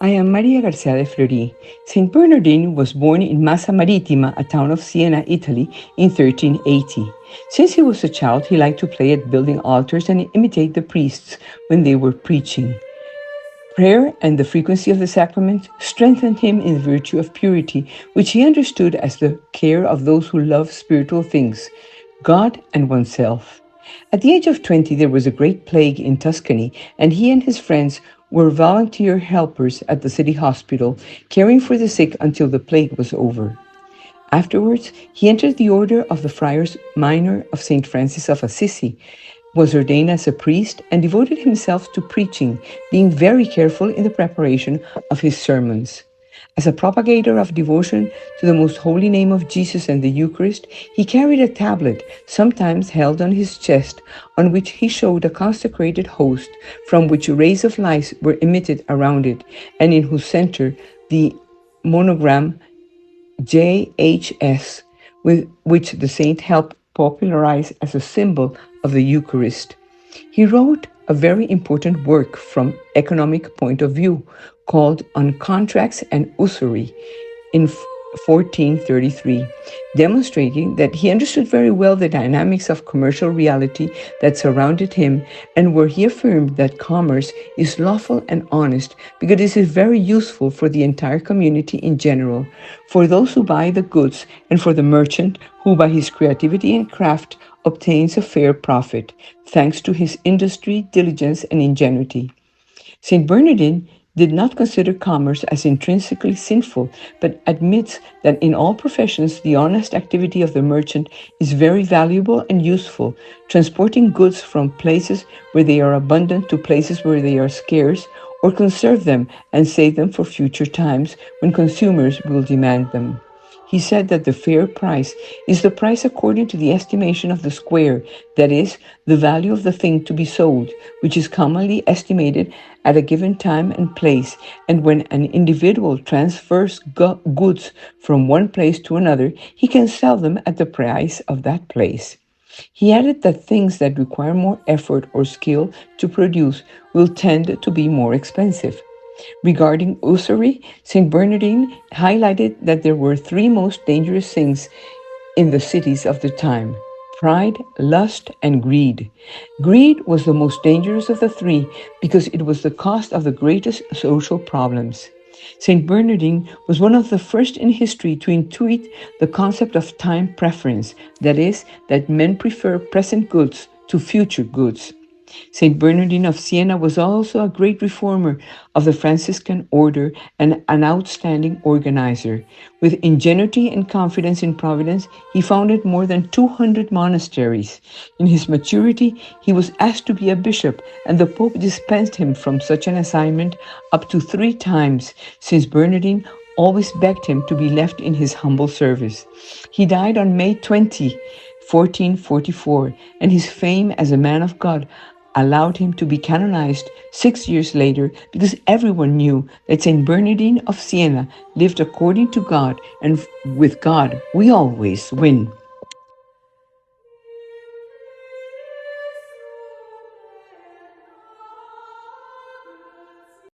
I am Maria Garcia de Fleury. Saint Bernardine was born in Massa Marittima, a town of Siena, Italy, in 1380. Since he was a child, he liked to play at building altars and imitate the priests when they were preaching. Prayer and the frequency of the sacrament strengthened him in the virtue of purity, which he understood as the care of those who love spiritual things, God and oneself. At the age of 20, there was a great plague in Tuscany, and he and his friends were volunteer helpers at the city hospital, caring for the sick until the plague was over. Afterwards, he entered the order of the Friars Minor of St. Francis of Assisi, was ordained as a priest, and devoted himself to preaching, being very careful in the preparation of his sermons. As a propagator of devotion to the most holy name of Jesus and the Eucharist, he carried a tablet, sometimes held on his chest, on which he showed a consecrated host, from which rays of light were emitted around it, and in whose center the monogram JHS, with which the saint helped popularize as a symbol of the Eucharist. He wrote a very important work from economic point of view called On Contracts and Usury in 1433, demonstrating that he understood very well the dynamics of commercial reality that surrounded him, and where he affirmed that commerce is lawful and honest because it is very useful for the entire community in general, for those who buy the goods, and for the merchant who by his creativity and craft obtains a fair profit, thanks to his industry, diligence, and ingenuity. St. Bernardine did not consider commerce as intrinsically sinful, but admits that in all professions the honest activity of the merchant is very valuable and useful, transporting goods from places where they are abundant to places where they are scarce, or conserve them and save them for future times when consumers will demand them. He said that the fair price is the price according to the estimation of the square, that is, the value of the thing to be sold, which is commonly estimated at a given time and place, and when an individual transfers goods from one place to another, he can sell them at the price of that place. He added that things that require more effort or skill to produce will tend to be more expensive. Regarding usury, St. Bernardine highlighted that there were three most dangerous things in the cities of the time: pride, lust, and greed. Greed was the most dangerous of the three because it was the cause of the greatest social problems. St. Bernardine was one of the first in history to intuit the concept of time preference, that is, that men prefer present goods to future goods. Saint Bernardine of Siena was also a great reformer of the Franciscan order and an outstanding organizer. With ingenuity and confidence in Providence, he founded more than 200 monasteries. In his maturity, he was asked to be a bishop, and the Pope dispensed him from such an assignment up to 3 times, since Bernardine always begged him to be left in his humble service. He died on May 20, 1444, and his fame as a man of God allowed him to be canonized 6 years later, because everyone knew that Saint Bernardine of Siena lived according to God, and with God we always win.